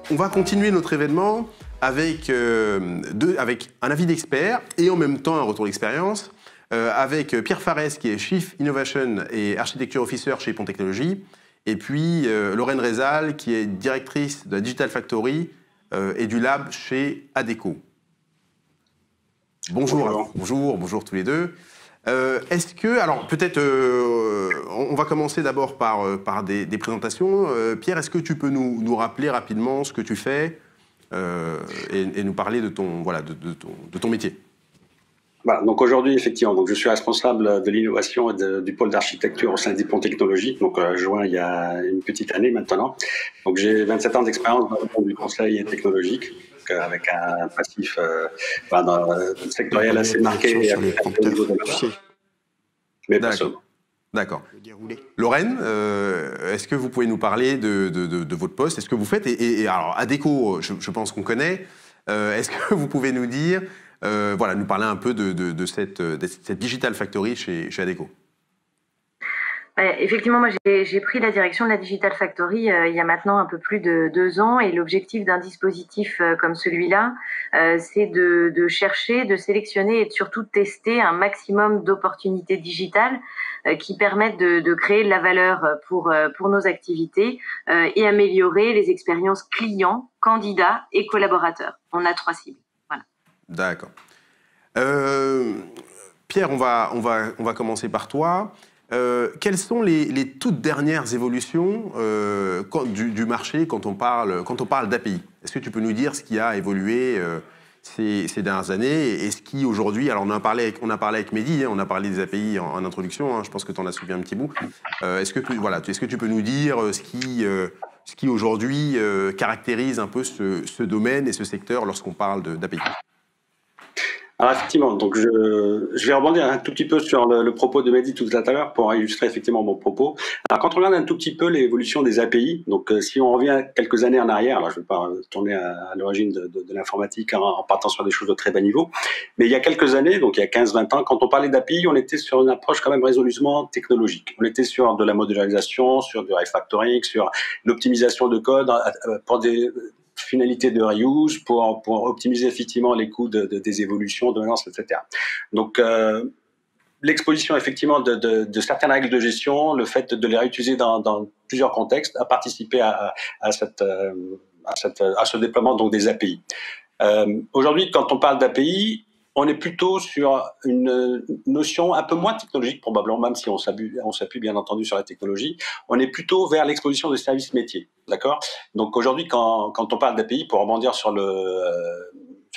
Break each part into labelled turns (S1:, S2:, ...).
S1: On va continuer notre événement avec, avec un avis d'expert et en même temps un retour d'expérience avec Pierre Farès qui est Chief Innovation et Architecture Officer chez Pont Technologies et puis Lorraine Rezal qui est directrice de la Digital Factory et du Lab chez Adecco. Bonjour, bonjour tous les deux. Est-ce que, alors peut-être, on va commencer d'abord par des présentations. Pierre, est-ce que tu peux nous rappeler rapidement ce que tu fais et nous parler de ton, voilà, de ton métier?
S2: Voilà, donc aujourd'hui, effectivement, donc je suis responsable de l'innovation et du pôle d'architecture au sein des Ponts Technologies, donc joint il y a une petite année maintenant. Donc j'ai 27 ans d'expérience dans le monde du conseil technologique, avec un passif sectoriel assez marqué.
S1: Sur les prompteurs, tu sais.
S2: Mais pas seulement.
S1: D'accord. Lorraine, est-ce que vous pouvez nous parler de votre poste? Est-ce que vous faites, et alors Adecco, je pense qu'on connaît, est-ce que vous pouvez nous dire, voilà, nous parler un peu de cette Digital Factory chez Adecco?
S3: Effectivement, moi j'ai pris la direction de la Digital Factory il y a maintenant un peu plus de 2 ans et l'objectif d'un dispositif comme celui-là, c'est de chercher, de sélectionner et surtout de tester un maximum d'opportunités digitales qui permettent de créer de la valeur pour nos activités et améliorer les expériences clients, candidats et collaborateurs. On a 3 cibles. Voilà.
S1: D'accord. Pierre, on va commencer par toi. Quelles sont les toutes dernières évolutions du marché quand on parle d'API? Est-ce que tu peux nous dire ce qui a évolué ces dernières années et ce qui aujourd'hui, alors on a parlé avec Mehdi, hein, on a parlé des API en introduction, hein, je pense que tu en as suivi un petit bout. Est-ce que tu peux nous dire ce qui aujourd'hui caractérise un peu ce domaine et ce secteur lorsqu'on parle d'API?
S2: Alors effectivement, donc je vais rebondir un tout petit peu sur le propos de Mehdi tout à l'heure pour illustrer effectivement mon propos. Alors quand on regarde un tout petit peu l'évolution des API, donc si on revient quelques années en arrière, alors je ne vais pas tourner à l'origine de l'informatique en partant sur des choses de très bas niveau, mais il y a quelques années, donc il y a 15-20 ans, quand on parlait d'API, on était sur une approche quand même résolument technologique. On était sur de la modularisation, sur du refactoring, sur l'optimisation de code pour des finalité de reuse pour optimiser effectivement les coûts des évolutions, de maintenance, etc. Donc, l'exposition effectivement de certaines règles de gestion, le fait de les réutiliser dans plusieurs contextes a participé à ce déploiement donc des API. Aujourd'hui, quand on parle d'API, on est plutôt sur une notion un peu moins technologique probablement, même si on s'appuie bien entendu sur la technologie. On est plutôt vers l'exposition des services métiers, d'accord? Donc aujourd'hui, quand on parle d'API, pour rebondir sur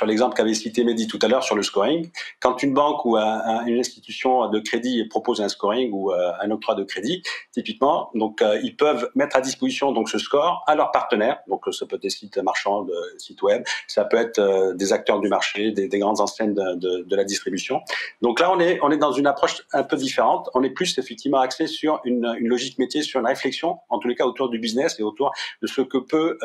S2: l'exemple qu'avait cité Mehdi tout à l'heure sur le scoring, quand une banque ou une institution de crédit propose un scoring ou un octroi de crédit, typiquement, donc ils peuvent mettre à disposition donc ce score à leurs partenaires. Donc ça peut être des sites marchands, des sites web, ça peut être des acteurs du marché, des grandes enseignes de la distribution. Donc là, on est dans une approche un peu différente. On est plus effectivement axé sur une logique métier, sur une réflexion, en tous les cas autour du business et autour de ce que peut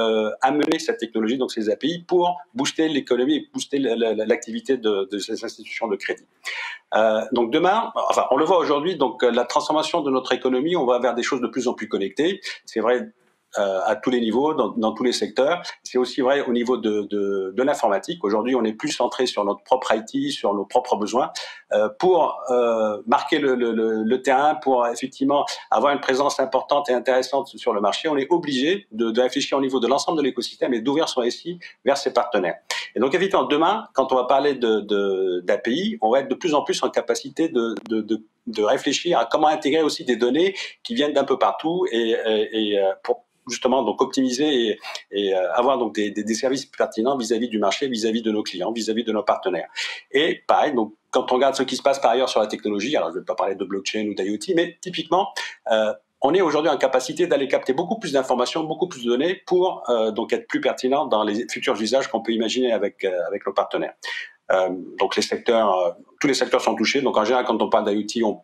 S2: amener cette technologie, donc ces API, pour booster l'économie, booster l'activité de ces institutions de crédit. Donc demain, enfin on le voit aujourd'hui, donc la transformation de notre économie, on va vers des choses de plus en plus connectées. C'est vrai à tous les niveaux, dans tous les secteurs. C'est aussi vrai au niveau de l'informatique. Aujourd'hui, on est plus centré sur notre propre IT, sur nos propres besoins, pour marquer le terrain, pour effectivement avoir une présence importante et intéressante sur le marché. On est obligé de réfléchir au niveau de l'ensemble de l'écosystème et d'ouvrir son SI vers ses partenaires. Et donc, évidemment, demain, quand on va parler d'API, on va être de plus en plus en capacité de réfléchir à comment intégrer aussi des données qui viennent d'un peu partout et pour justement donc optimiser et avoir donc des services pertinents vis-à-vis du marché, vis-à-vis de nos clients, vis-à-vis de nos partenaires. Et pareil, donc quand on regarde ce qui se passe par ailleurs sur la technologie, alors je ne vais pas parler de blockchain ou d'IoT, mais typiquement, on est aujourd'hui en capacité d'aller capter beaucoup plus d'informations, beaucoup plus de données pour donc être plus pertinent dans les futurs usages qu'on peut imaginer avec nos partenaires. Donc les secteurs, tous les secteurs sont touchés. Donc en général, quand on parle d'IoT,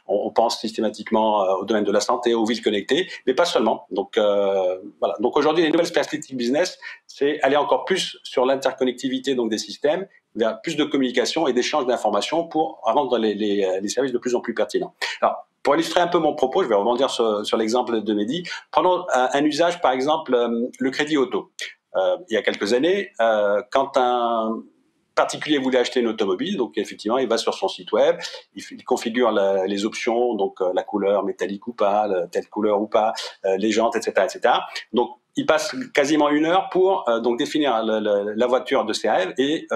S2: on pense systématiquement au domaine de la santé, aux villes connectées, mais pas seulement. Donc voilà. Donc aujourd'hui, les nouvelles perspectives business, c'est aller encore plus sur l'interconnectivité donc des systèmes, vers plus de communication et d'échange d'informations pour rendre les services de plus en plus pertinents. Alors pour illustrer un peu mon propos, je vais rebondir sur l'exemple de Mehdi. Prenons un usage, par exemple, le crédit auto. il y a quelques années, quand un particulier voulait acheter une automobile, donc effectivement, il va sur son site web, il configure les options, donc la couleur métallique ou pas, telle couleur ou pas, les jantes, etc., etc. Donc il passe quasiment 1 heure pour donc définir la voiture de ses rêves et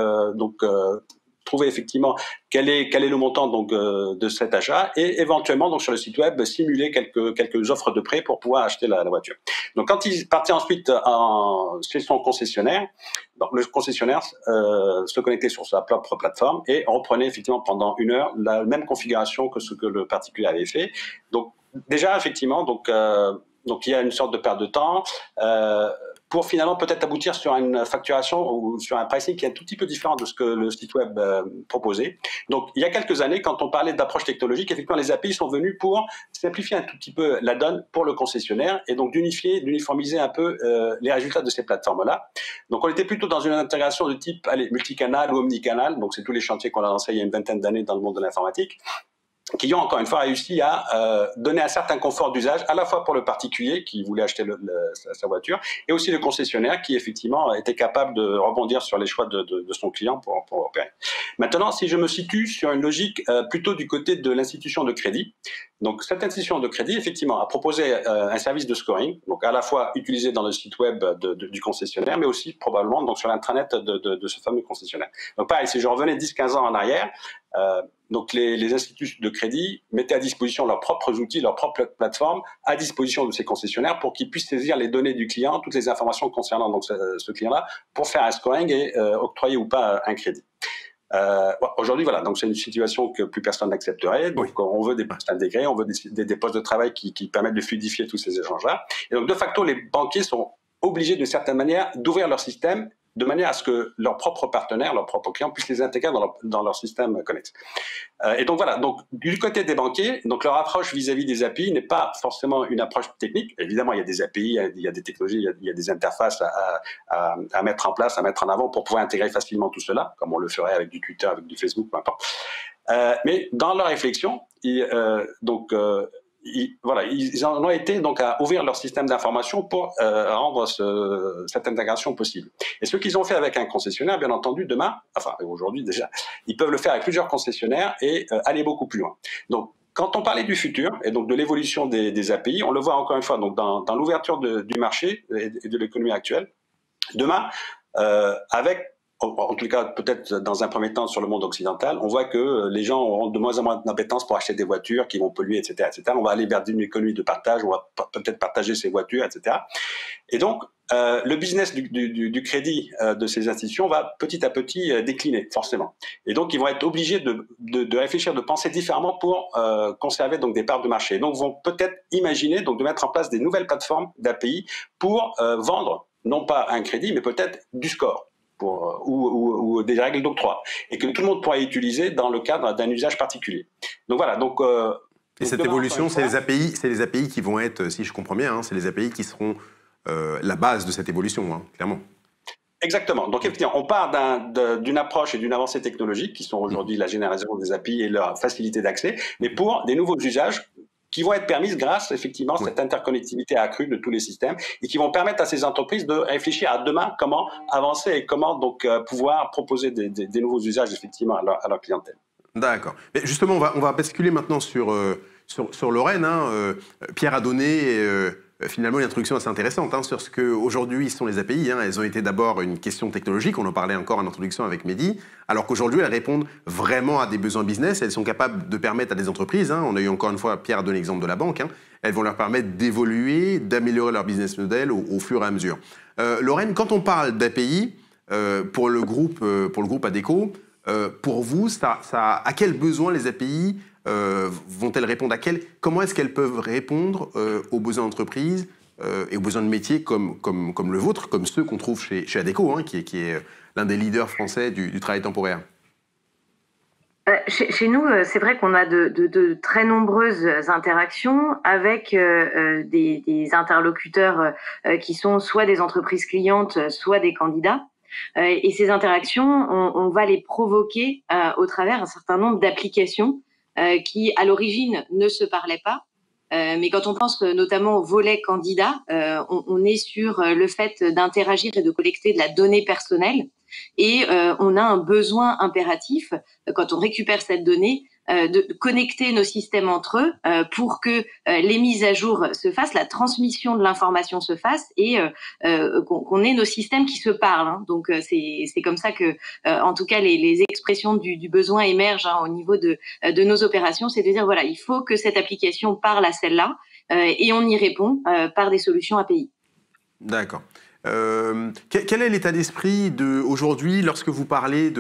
S2: trouver effectivement quel est le montant donc de cet achat et éventuellement donc sur le site web simuler quelques offres de prêt pour pouvoir acheter la voiture. Donc quand il partait ensuite chez son concessionnaire, donc le concessionnaire se connectait sur sa propre plateforme et reprenait effectivement pendant 1 heure la même configuration que ce que le particulier avait fait. Donc déjà effectivement donc il y a une sorte de perte de temps pour finalement peut-être aboutir sur une facturation ou sur un pricing qui est un tout petit peu différent de ce que le site web proposait. Donc il y a quelques années, quand on parlait d'approche technologique, effectivement les API sont venus pour simplifier un tout petit peu la donne pour le concessionnaire et donc d'uniformiser un peu les résultats de ces plateformes-là. Donc on était plutôt dans une intégration de type multicanal ou omnicanal, donc c'est tous les chantiers qu'on a lancés il y a une vingtaine d'années dans le monde de l'informatique, qui ont encore une fois réussi à donner un certain confort d'usage à la fois pour le particulier qui voulait acheter sa voiture et aussi le concessionnaire qui effectivement était capable de rebondir sur les choix de son client pour opérer. Maintenant, si je me situe sur une logique plutôt du côté de l'institution de crédit, donc cette institution de crédit effectivement a proposé un service de scoring, donc à la fois utilisé dans le site web du concessionnaire, mais aussi probablement donc sur l'intranet de ce fameux concessionnaire. Donc pareil, si je revenais 10-15 ans en arrière, donc les instituts de crédit mettaient à disposition leurs propres outils, leurs propres plateformes à disposition de ces concessionnaires pour qu'ils puissent saisir les données du client, toutes les informations concernant donc ce client-là, pour faire un scoring et octroyer ou pas un crédit. Aujourd'hui, voilà, donc c'est une situation que plus personne n'accepterait. Donc, on veut des postes intégrés, on veut des postes de travail qui permettent de fluidifier tous ces échanges-là. Et donc, de facto, les banquiers sont obligés, d'une certaine manière, d'ouvrir leur système de manière à ce que leurs propres partenaires, leurs propres clients puissent les intégrer dans leur système connexe. Et donc voilà, donc du côté des banquiers, donc leur approche vis-à-vis des API n'est pas forcément une approche technique. Évidemment, il y a des API, il y a des technologies, il y a des interfaces à mettre en place, à mettre en avant pour pouvoir intégrer facilement tout cela, comme on le ferait avec du Twitter, avec du Facebook, peu importe. Mais dans leur réflexion, ils en ont été donc à ouvrir leur système d'information pour rendre cette intégration possible. Et ce qu'ils ont fait avec un concessionnaire, bien entendu, demain, enfin aujourd'hui déjà, ils peuvent le faire avec plusieurs concessionnaires et aller beaucoup plus loin. Donc, quand on parlait du futur et donc de l'évolution des API, on le voit encore une fois donc dans l'ouverture du marché et de l'économie actuelle. Demain, avec en tout cas peut-être dans un premier temps sur le monde occidental, on voit que les gens auront de moins en moins d'appétence pour acheter des voitures qui vont polluer, etc., etc. On va aller vers une économie de partage, on va peut-être partager ces voitures, etc. Et donc, le business du crédit de ces institutions va petit à petit décliner, forcément. Et donc, ils vont être obligés de réfléchir, de penser différemment pour conserver donc des parts de marché. Et donc, vont peut-être imaginer donc de mettre en place des nouvelles plateformes d'API pour vendre, non pas un crédit, mais peut-être du score. Ou des règles d'octroi, et que tout le monde pourra utiliser dans le cadre d'un usage particulier. Donc voilà. Donc,
S1: et cette évolution, c'est les API qui vont être, si je comprends bien, hein, c'est les API qui seront la base de cette évolution, hein, clairement.
S2: Exactement. Donc effectivement, on part d'une approche et d'une avancée technologique qui sont aujourd'hui la génération des API et leur facilité d'accès, mais pour des nouveaux usages qui vont être permises grâce effectivement à cette interconnectivité accrue de tous les systèmes et qui vont permettre à ces entreprises de réfléchir à demain comment avancer et comment donc pouvoir proposer des nouveaux usages effectivement à leur clientèle.
S1: D'accord. Mais justement, on va basculer maintenant sur Lorraine. Hein. Pierre a donné finalement une introduction assez intéressante sur ce qu'aujourd'hui sont les API. Hein. Elles ont été d'abord une question technologique, on en parlait encore en introduction avec Mehdi, alors qu'aujourd'hui elles répondent vraiment à des besoins business. Elles sont capables de permettre à des entreprises, on a eu encore une fois, Pierre a donné l'exemple de la banque, elles vont leur permettre d'évoluer, d'améliorer leur business model au fur et à mesure. Lorraine, quand on parle d'API, pour le groupe Adecco, pour vous, à quels besoins les API vont-elles répondre comment est-ce qu'elles peuvent répondre aux besoins d'entreprise et aux besoins de métiers comme le vôtre, comme ceux qu'on trouve chez Adecco, qui est l'un des leaders français du travail temporaire?
S3: Chez nous, c'est vrai qu'on a de très nombreuses interactions avec des interlocuteurs qui sont soit des entreprises clientes, soit des candidats. Et ces interactions, on va les provoquer au travers d'un certain nombre d'applications qui, à l'origine, ne se parlaient pas Mais quand on pense notamment au volet candidat, on est sur le fait d'interagir et de collecter de la donnée personnelle. Et on a un besoin impératif, quand on récupère cette donnée, de connecter nos systèmes entre eux pour que les mises à jour se fassent, la transmission de l'information se fasse et qu'on ait nos systèmes qui se parlent. Hein. Donc c'est comme ça que, en tout cas, les expressions du besoin émergent hein, au niveau de nos opérations. C'est de dire voilà, il faut que cette application parle à celle-là et on y répond par des solutions API.
S1: D'accord. Quel est l'état d'esprit aujourd'hui lorsque vous parlez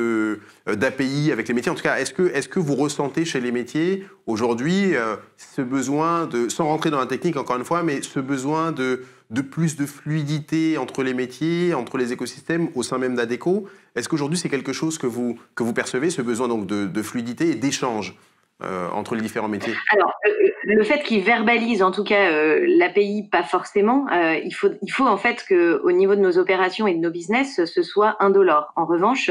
S1: d'API avec les métiers? En tout cas, est-ce que vous ressentez chez les métiers aujourd'hui ce besoin sans rentrer dans la technique encore une fois, mais ce besoin de plus de fluidité entre les métiers, entre les écosystèmes au sein même d'Adecco? Est-ce qu'aujourd'hui c'est quelque chose que vous percevez, ce besoin donc de fluidité et d'échange entre les différents métiers?
S3: Alors, le fait qu'ils verbalisent, en tout cas, l'API, pas forcément. Il faut en fait que, au niveau de nos opérations et de nos business, ce soit indolore. En revanche,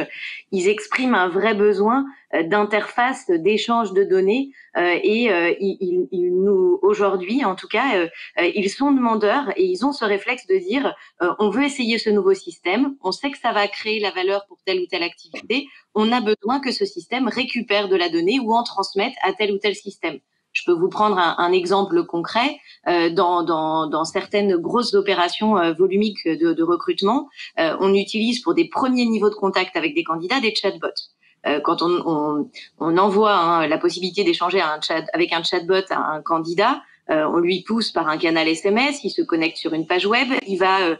S3: ils expriment un vrai besoin d'interface, d'échange de données, ils nous, aujourd'hui, en tout cas, ils sont demandeurs et ils ont ce réflexe de dire, on veut essayer ce nouveau système, on sait que ça va créer la valeur pour telle ou telle activité, on a besoin que ce système récupère de la donnée ou en transmette à tel ou tel système. Je peux vous prendre un exemple concret. Dans certaines grosses opérations volumiques de recrutement, on utilise pour des premiers niveaux de contact avec des candidats des chatbots. Quand on envoie hein, la possibilité d'échanger avec un chatbot à un candidat, on lui pousse par un canal SMS, il se connecte sur une page web, il va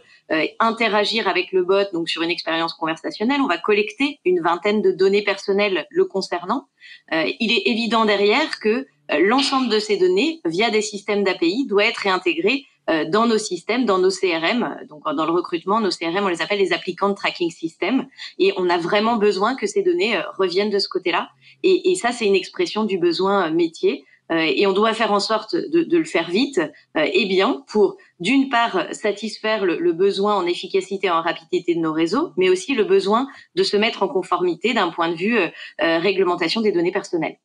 S3: interagir avec le bot donc sur une expérience conversationnelle, on va collecter une vingtaine de données personnelles le concernant. Il est évident derrière que l'ensemble de ces données, via des systèmes d'API, doit être réintégré dans nos systèmes, dans nos CRM. Donc, dans le recrutement, nos CRM, on les appelle les applicants tracking systems. Et on a vraiment besoin que ces données reviennent de ce côté-là. Et ça, c'est une expression du besoin métier. Et on doit faire en sorte de le faire vite et bien pour, d'une part, satisfaire le besoin en efficacité et en rapidité de nos réseaux, mais aussi le besoin de se mettre en conformité d'un point de vue réglementation des données personnelles.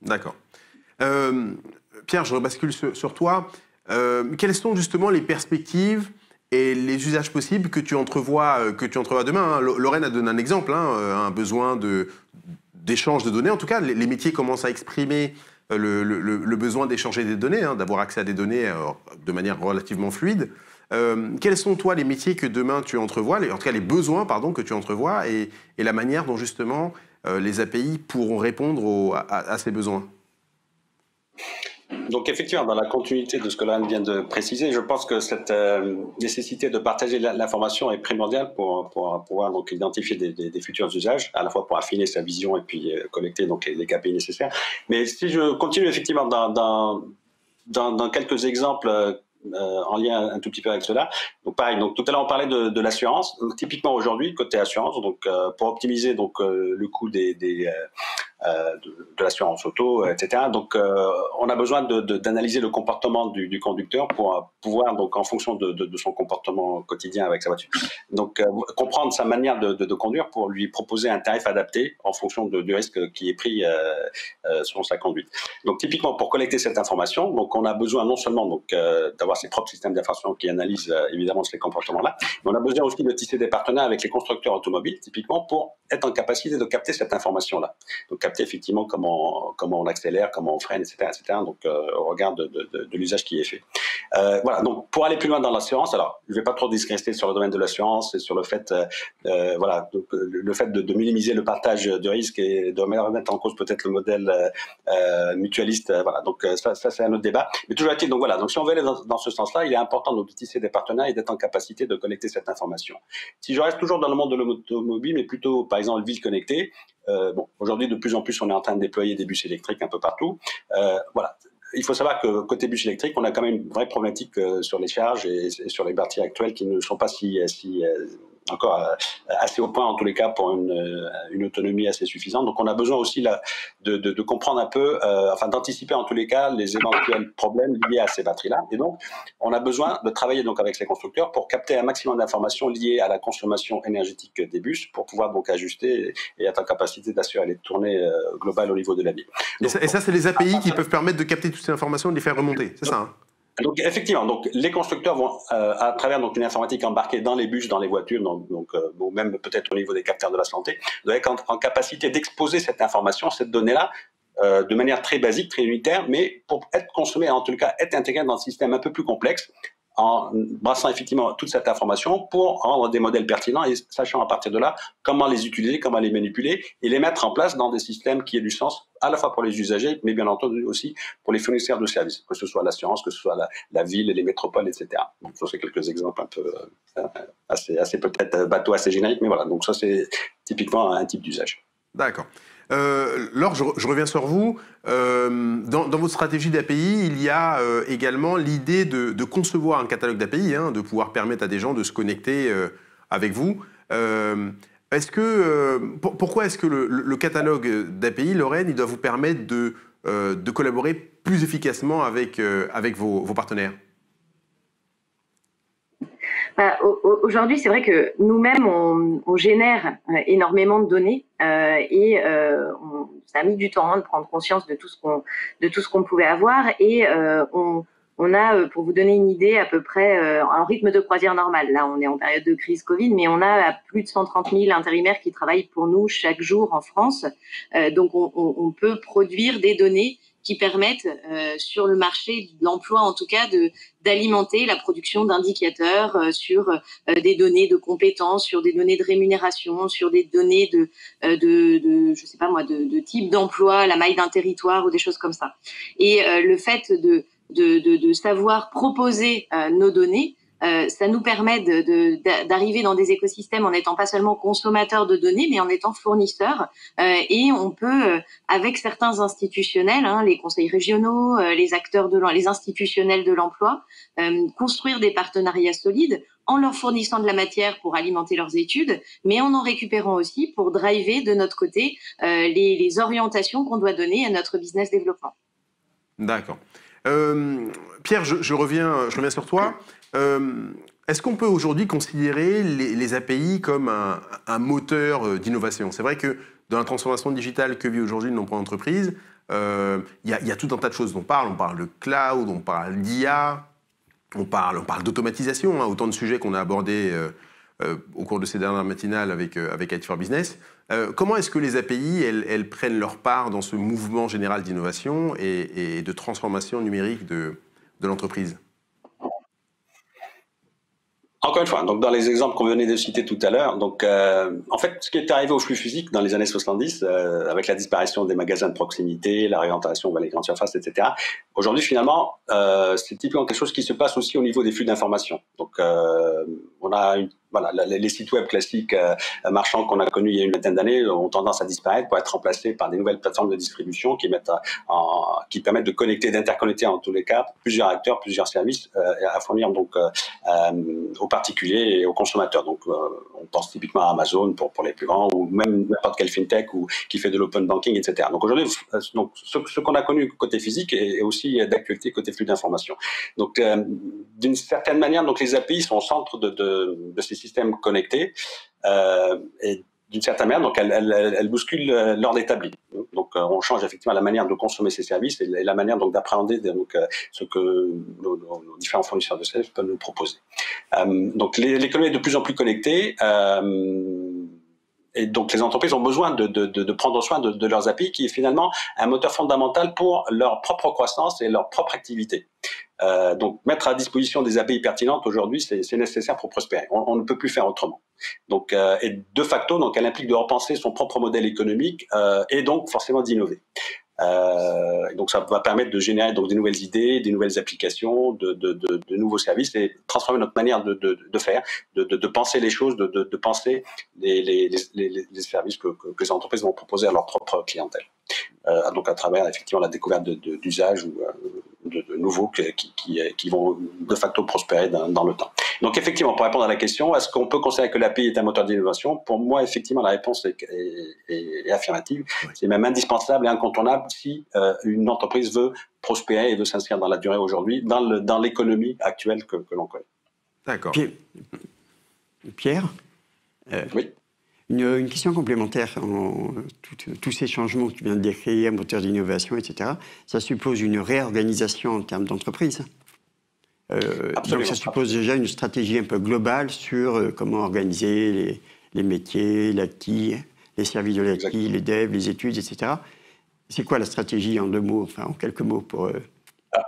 S1: D'accord. Pierre, je rebascule sur toi. Quelles sont justement les perspectives et les usages possibles que tu entrevois demain hein? Lorraine a donné un exemple, hein, un besoin d'échange de données. En tout cas, les métiers commencent à exprimer le besoin d'échanger des données, hein, d'avoir accès à des données de manière relativement fluide. Quels sont, toi, les métiers que demain tu entrevois, en tout cas les besoins pardon, que tu entrevois et la manière dont justement les API pourront répondre à ces besoins?
S2: Donc effectivement, dans la continuité de ce que Lorraine vient de préciser, je pense que cette nécessité de partager l'information est primordiale pour pouvoir donc identifier des futurs usages, à la fois pour affiner sa vision et puis collecter donc les KPI nécessaires. Mais si je continue effectivement dans quelques exemples en lien un tout petit peu avec cela. Donc pareil, donc tout à l'heure on parlait de l'assurance. Donc typiquement aujourd'hui côté assurance, donc pour optimiser donc le coût de l'assurance auto, etc. Donc, on a besoin d'analyser le comportement du conducteur pour pouvoir, donc, en fonction de son comportement quotidien avec sa voiture, donc comprendre sa manière de conduire pour lui proposer un tarif adapté en fonction du risque qui est pris selon sa conduite. Donc, typiquement, pour collecter cette information, donc, on a besoin non seulement donc d'avoir ses propres systèmes d'information qui analysent évidemment ces comportements-là, mais on a besoin aussi de tisser des partenariats avec les constructeurs automobiles, typiquement, pour être en capacité de capter cette information-là. Donc, capter effectivement comment on accélère, comment on freine, etc. donc au regard de l'usage qui est fait. Voilà, donc pour aller plus loin dans l'assurance, alors je ne vais pas trop discréditer sur le domaine de l'assurance et sur le fait, voilà, donc, le fait de minimiser le partage de risques et de remettre en cause peut-être le modèle mutualiste, voilà, donc ça c'est un autre débat. Mais toujours est-il, donc voilà, donc si on veut aller dans ce sens-là, il est important de tisser des partenaires et d'être en capacité de collecter cette information. Si je reste toujours dans le monde de l'automobile, mais plutôt par exemple ville connectée, bon, aujourd'hui, de plus en plus, on est en train de déployer des bus électriques un peu partout. Voilà. Il faut savoir que côté bus électrique, on a quand même une vraie problématique sur les charges et sur les batteries actuelles qui ne sont pas si assez au point en tous les cas pour une autonomie assez suffisante. Donc on a besoin aussi là, de comprendre un peu, d'anticiper en tous les cas les éventuels problèmes liés à ces batteries-là. Et donc on a besoin de travailler donc avec les constructeurs pour capter un maximum d'informations liées à la consommation énergétique des bus pour pouvoir donc ajuster et être en capacité d'assurer les tournées globales au niveau de la ville. Donc,
S1: et ça c'est les API qui peuvent permettre de capter toutes ces informations et de les faire remonter, c'est ça hein?
S2: Donc effectivement, donc les constructeurs vont à travers donc une informatique embarquée dans les bus, dans les voitures, ou même peut-être au niveau des capteurs de la santé, doivent être en capacité d'exposer cette information, cette donnée-là, de manière très basique, très unitaire, mais pour être consommée, en tout cas être intégrée dans un système un peu plus complexe, en brassant effectivement toute cette information pour rendre des modèles pertinents et sachant à partir de là comment les utiliser, comment les manipuler et les mettre en place dans des systèmes qui aient du sens à la fois pour les usagers, mais bien entendu aussi pour les fournisseurs de services, que ce soit l'assurance, que ce soit la ville, les métropoles, etc. Donc ça c'est quelques exemples un peu assez peut-être bateau, assez génériques, mais voilà, donc ça c'est typiquement un type d'usage.
S1: D'accord. Laure, je reviens sur vous. Dans votre stratégie d'API, il y a également l'idée de concevoir un catalogue d'API, hein, de pouvoir permettre à des gens de se connecter avec vous. Pourquoi est-ce que le catalogue d'API, Lorraine, il doit vous permettre de collaborer plus efficacement avec vos partenaires ?
S3: Aujourd'hui, c'est vrai que nous-mêmes, on génère énormément de données ça a mis du temps de prendre conscience de tout ce qu'on pouvait avoir et on a, pour vous donner une idée, à peu près un rythme de croisière normal. Là, on est en période de crise Covid, mais on a plus de 130 000 intérimaires qui travaillent pour nous chaque jour en France. Donc, on peut produire des données qui permettent sur le marché de l'emploi, en tout cas, d'alimenter la production d'indicateurs sur des données de compétences, sur des données de rémunération, sur des données je sais pas moi, de type d'emploi, la maille d'un territoire ou des choses comme ça. Et le fait de savoir proposer nos données, ça nous permet d'arriver dans des écosystèmes en n'étant pas seulement consommateurs de données, mais en étant fournisseurs. Et on peut, avec certains institutionnels, hein, les conseils régionaux, les institutionnels de l'emploi, construire des partenariats solides en leur fournissant de la matière pour alimenter leurs études, mais en récupérant aussi pour driver de notre côté les orientations qu'on doit donner à notre business développement.
S1: D'accord. Pierre, je reviens sur toi. Est-ce qu'on peut aujourd'hui considérer les API comme un moteur d'innovation ? C'est vrai que dans la transformation digitale que vit aujourd'hui une nombreuses entreprises, il y a tout un tas de choses dont on parle de cloud, on parle d'IA, on parle d'automatisation, hein, autant de sujets qu'on a abordés au cours de ces dernières matinales avec IT for Business. Comment est-ce que les API, elles prennent leur part dans ce mouvement général d'innovation et de transformation numérique de l'entreprise ?
S2: Encore une fois, donc dans les exemples qu'on venait de citer tout à l'heure, donc en fait, ce qui est arrivé au flux physique dans les années 70, avec la disparition des magasins de proximité, la réorientation vers les grandes surfaces, etc. Aujourd'hui, finalement, c'est typiquement quelque chose qui se passe aussi au niveau des flux d'information. Donc, on a les sites web classiques marchands qu'on a connus il y a une vingtaine d'années ont tendance à disparaître pour être remplacés par des nouvelles plateformes de distribution qui permettent de connecter, d'interconnecter en tous les cas plusieurs acteurs, plusieurs services à fournir donc aux particuliers et aux consommateurs. Donc, on pense typiquement à Amazon pour les plus grands ou même n'importe quelle fintech qui fait de l'open banking, etc. Donc aujourd'hui, ce qu'on a connu côté physique est aussi d'actualité côté flux d'information. Donc, d'une certaine manière, donc les API sont au centre de ces systèmes connectés et d'une certaine manière, donc elles bousculent l'ordre établi. Donc, on change effectivement la manière de consommer ces services et la manière donc d'appréhender ce que nos différents fournisseurs de services peuvent nous proposer. Donc, l'économie est de plus en plus connectée. Et donc, les entreprises ont besoin de prendre soin de leurs API, qui est finalement un moteur fondamental pour leur propre croissance et leur propre activité. Donc, mettre à disposition des API pertinentes aujourd'hui, c'est nécessaire pour prospérer. On ne peut plus faire autrement. Donc, et de facto, donc, elle implique de repenser son propre modèle économique et donc forcément d'innover. Donc, ça va permettre de générer donc des nouvelles idées, des nouvelles applications, de nouveaux services et transformer notre manière de faire, de penser les choses, de penser les services que les entreprises vont proposer à leur propre clientèle. Donc, à travers effectivement la découverte d'usages ou de nouveaux qui vont de facto prospérer dans le temps. Donc effectivement, pour répondre à la question, est-ce qu'on peut considérer que l'API est un moteur d'innovation? Pour moi, effectivement, la réponse est affirmative. C'est même indispensable et incontournable si une entreprise veut prospérer et veut s'inscrire dans la durée aujourd'hui, dans l'économie actuelle que l'on connaît.
S1: D'accord.
S4: Pierre,
S2: oui.
S4: Une question complémentaire. Tous ces changements que tu viens de décrire, moteur d'innovation, etc., ça suppose une réorganisation en termes d'entreprise. Donc ça suppose déjà une stratégie un peu globale sur comment organiser les métiers, l'IT, les services de l'IT, les devs, les études, etc. C'est quoi la stratégie en 2 mots, enfin en quelques mots pour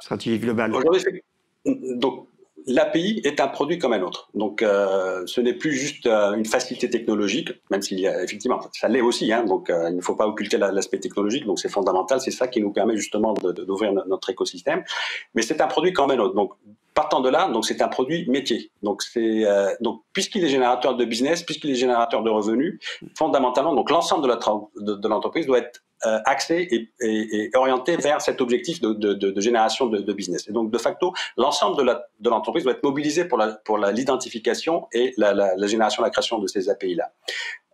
S4: stratégie globale?
S2: Aujourd'hui, donc l'API est un produit comme un autre. Donc ce n'est plus juste une facilité technologique, même s'il y a effectivement, ça l'est aussi. Hein, donc il ne faut pas occulter l'aspect technologique. Donc c'est fondamental, c'est ça qui nous permet justement d'ouvrir notre écosystème. Mais c'est un produit comme un autre. Donc partant de là, donc c'est un produit métier. Donc donc puisqu'il est générateur de business, puisqu'il est générateur de revenus, fondamentalement, donc l'ensemble de l'entreprise doit être axé et orienté vers cet objectif de génération de business. Et donc de facto, l'ensemble de l'entreprise doit être mobilisé pour l'identification et la génération, la création de ces API-là.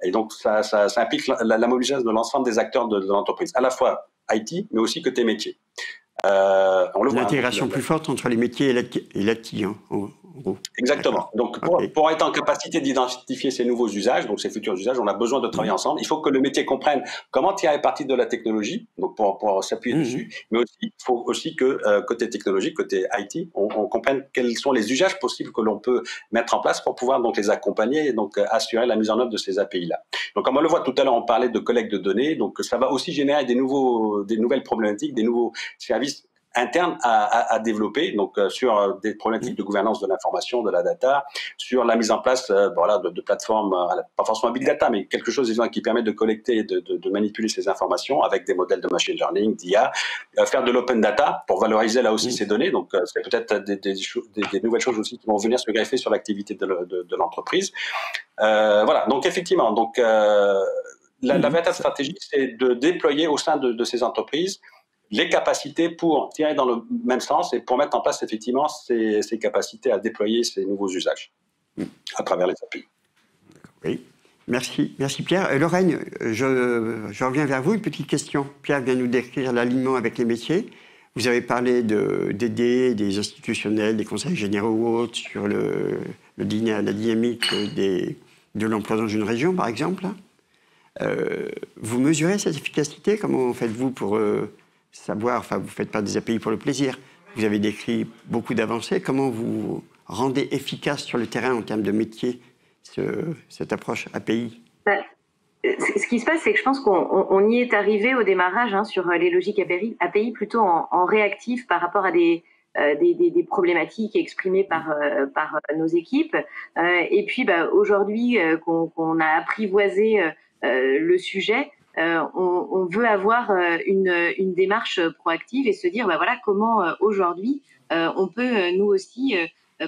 S2: Et donc ça implique la mobilisation de l'ensemble des acteurs de l'entreprise, à la fois IT, mais aussi côté métier.
S4: L'intégration plus forte entre les métiers et l'IT, hein, en gros.
S2: Exactement. Donc, pour être en capacité d'identifier ces nouveaux usages, donc ces futurs usages, on a besoin de travailler ensemble. Il faut que le métier comprenne comment tirer parti de la technologie, donc pour s'appuyer dessus, mais aussi, il faut aussi que côté technologique, côté IT, on comprenne quels sont les usages possibles que l'on peut mettre en place pour pouvoir donc les accompagner et donc assurer la mise en œuvre de ces API-là. Donc, comme on le voit tout à l'heure, on parlait de collecte de données, donc ça va aussi générer des nouvelles problématiques, des nouveaux services internes à développer, donc sur des problématiques de gouvernance de l'information, de la data, sur la mise en place de plateformes, pas forcément big data, mais quelque chose qui permet de collecter et de manipuler ces informations avec des modèles de machine learning, d'IA, faire de l'open data pour valoriser là aussi ces données. Donc c'est peut-être des nouvelles choses aussi qui vont venir se greffer sur l'activité de l'entreprise. Voilà, donc effectivement, donc la véritable stratégie, c'est de déployer au sein de ces entreprises les capacités pour tirer dans le même sens et pour mettre en place effectivement ces capacités à déployer ces nouveaux usages à travers les API.
S4: Oui, merci Pierre. Lorraine, je reviens vers vous. Une petite question. Pierre vient nous décrire l'alignement avec les métiers. Vous avez parlé d'aider des institutionnels, des conseils généraux ou autres sur la dynamique de l'emploi dans une région, par exemple. Vous mesurez cette efficacité? Comment faites-vous pour savoir, enfin, vous ne faites pas des API pour le plaisir. Vous avez décrit beaucoup d'avancées. Comment vous rendez efficace sur le terrain en termes de métier cette approche API?
S3: Ce qui se passe, c'est que je pense qu'on y est arrivé au démarrage sur les logiques API plutôt en réactif par rapport à des problématiques exprimées par nos équipes. Et puis aujourd'hui qu'on a apprivoisé le sujet, on veut avoir une démarche proactive et se dire voilà comment aujourd'hui on peut nous aussi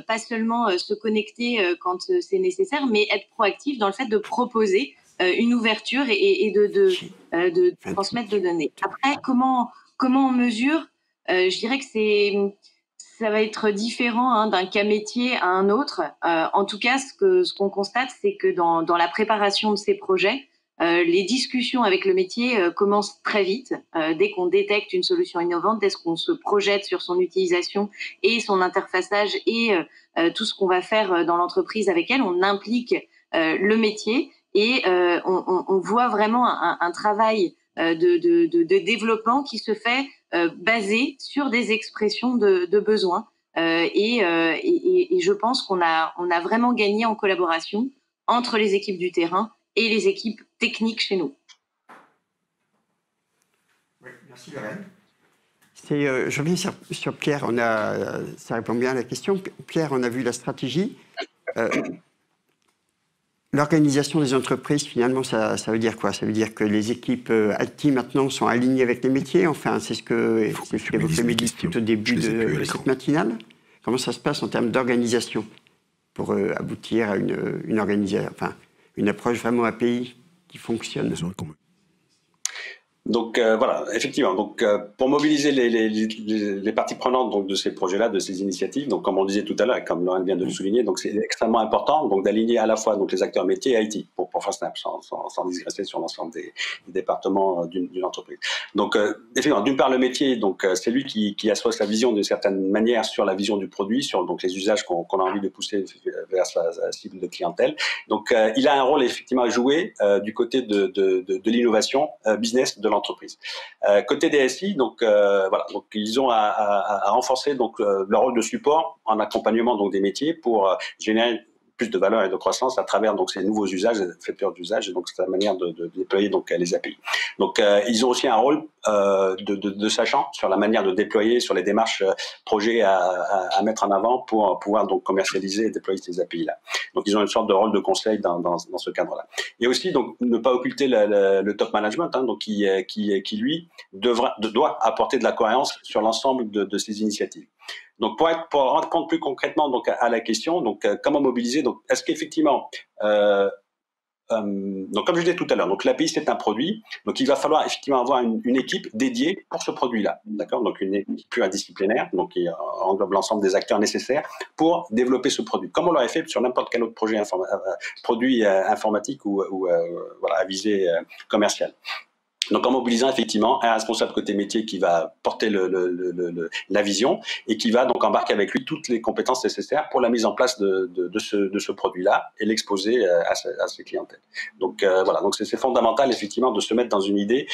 S3: pas seulement se connecter quand c'est nécessaire, mais être proactif dans le fait de proposer une ouverture et de transmettre de données. Après, comment on mesure? Je dirais que ça va être différent d'un cas métier à un autre. En tout cas, ce qu'on constate, c'est que dans la préparation de ces projets, les discussions avec le métier commencent très vite. Dès qu'on détecte une solution innovante, dès qu'on se projette sur son utilisation et son interfaçage et tout ce qu'on va faire dans l'entreprise avec elle, on implique le métier et on voit vraiment un travail de développement qui se fait basé sur des expressions de besoins. Et je pense qu'on a vraiment gagné en collaboration entre les équipes du terrain et les équipes techniques chez nous.
S4: Oui, merci Lorraine. Je reviens sur Pierre, ça répond bien à la question. Pierre, on a vu la stratégie. L'organisation des entreprises, finalement, ça veut dire quoi? Ça veut dire que les équipes IT maintenant sont alignées avec les métiers. Enfin, c'est ce qu'évoquait Mehdi tout au début de cette matinale. Comment ça se passe en termes d'organisation pour aboutir à une organisation, enfin, une approche vraiment API qui fonctionne?
S2: Donc voilà, effectivement. Donc pour mobiliser les parties prenantes donc de ces projets-là, de ces initiatives, donc comme on disait tout à l'heure et comme Lorraine vient de le souligner, donc c'est extrêmement important donc d'aligner à la fois donc les acteurs métiers et IT pour faire simple, sans digresser sur l'ensemble des départements d'une entreprise. Donc effectivement, d'une part le métier, donc c'est lui qui associe la vision d'une certaine manière sur la vision du produit, sur donc les usages qu'on a envie de pousser vers la cible de clientèle. Donc il a un rôle effectivement à jouer du côté de l'innovation business de l'entreprise. Côté DSI, donc voilà, donc ils ont à renforcer donc leur rôle de support en accompagnement donc des métiers pour générer plus de valeur et de croissance à travers donc ces nouveaux usages, facteurs d'usage, et donc c'est la manière de déployer donc les API. Donc ils ont aussi un rôle de sachant sur la manière de déployer, sur les démarches projets à mettre en avant pour pouvoir donc commercialiser et déployer ces API là. Donc ils ont une sorte de rôle de conseil dans ce cadre-là. Et aussi donc ne pas occulter le top management, hein, donc qui lui doit apporter de la cohérence sur l'ensemble de ces initiatives. Donc pour répondre plus concrètement donc à la question, donc comment mobiliser, donc est-ce qu'effectivement donc comme je disais tout à l'heure, donc l'API c'est un produit, donc il va falloir effectivement avoir une équipe dédiée pour ce produit-là, d'accord, donc une équipe pluridisciplinaire, donc qui englobe l'ensemble des acteurs nécessaires pour développer ce produit, comme on l'aurait fait sur n'importe quel autre projet produit informatique ou voilà à visée commerciale. Donc en mobilisant effectivement un responsable côté métier qui va porter la vision et qui va donc embarquer avec lui toutes les compétences nécessaires pour la mise en place de ce produit-là et l'exposer à ses clientèles. Donc voilà, donc c'est fondamental effectivement de se mettre dans une idée,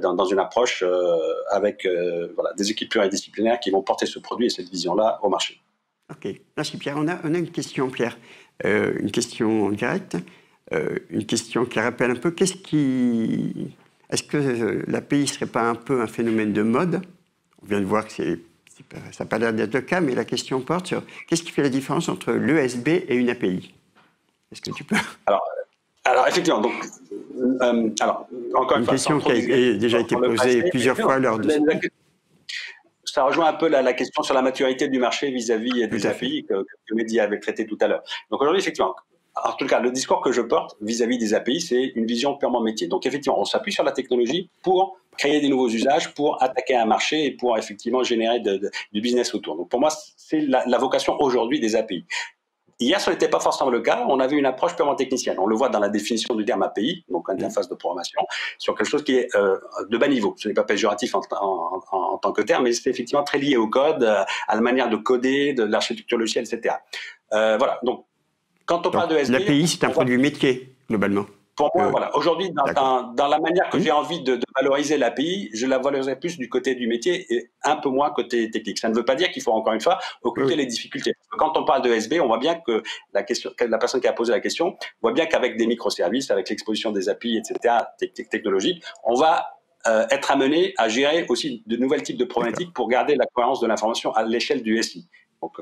S2: dans une approche avec voilà, des équipes pluridisciplinaires qui vont porter ce produit et cette vision-là au marché.
S4: Ok, merci Pierre. On a une question, Pierre, une question directe, une question qui rappelle un peu Est-ce que l'API ne serait pas un peu un phénomène de mode? On vient de voir que ça n'a pas l'air d'être le cas, mais la question porte sur qu'est-ce qui fait la différence entre l'ESB et une API? Est-ce que tu peux...
S2: Alors effectivement, donc, alors, encore une fois,
S4: question qui a déjà été posée plusieurs fois lors de...
S2: Ça rejoint un peu la question sur la maturité du marché vis-à-vis des API que Mehdi avait traité tout à l'heure. Donc aujourd'hui, effectivement, en tout cas, le discours que je porte vis-à-vis des API, c'est une vision purement métier. Donc, effectivement, on s'appuie sur la technologie pour créer des nouveaux usages, pour attaquer un marché et pour effectivement générer du business autour. Donc, pour moi, c'est la vocation aujourd'hui des API. Hier, ce n'était pas forcément le cas. On avait une approche purement technicienne. On le voit dans la définition du terme API, donc interface de programmation, sur quelque chose qui est de bas niveau. Ce n'est pas péjoratif en tant que terme, mais c'est effectivement très lié au code, à la manière de coder, de l'architecture logicielle, etc. Voilà. Donc, quand on parle de SB,
S4: l'API, c'est un produit métier, globalement.
S2: Pour moi, voilà. Aujourd'hui, dans la manière que j'ai envie de valoriser l'API, je la valoriserai plus du côté du métier et un peu moins côté technique. Ça ne veut pas dire qu'il faut, encore une fois, occulter les difficultés. Quand on parle de SB, on voit bien que la personne qui a posé la question voit bien qu'avec des microservices, avec l'exposition des API, etc., technologiques, on va être amené à gérer aussi de nouveaux types de problématiques pour garder la cohérence de l'information à l'échelle du SI. Donc,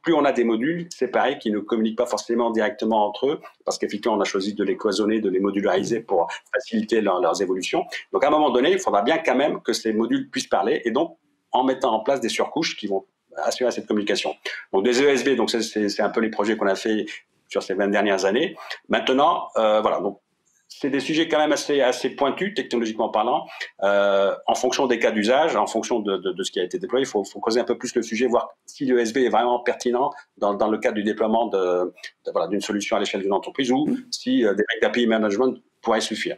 S2: plus on a des modules séparés qui ne communiquent pas forcément directement entre eux, parce qu'effectivement, on a choisi de les cloisonner, de les modulariser pour faciliter leurs évolutions. Donc, à un moment donné, il faudra bien quand même que ces modules puissent parler, et donc, en mettant en place des surcouches qui vont assurer cette communication. Donc, des ESB, donc c'est un peu les projets qu'on a fait sur ces 20 dernières années. Maintenant, voilà, donc, c'est des sujets quand même assez pointus, technologiquement parlant. En fonction des cas d'usage, en fonction de ce qui a été déployé, il faut creuser un peu plus le sujet, voir si l'ESB est vraiment pertinent dans le cadre du déploiement d'une solution à l'échelle d'une entreprise ou si des règles d'API management pourraient suffire.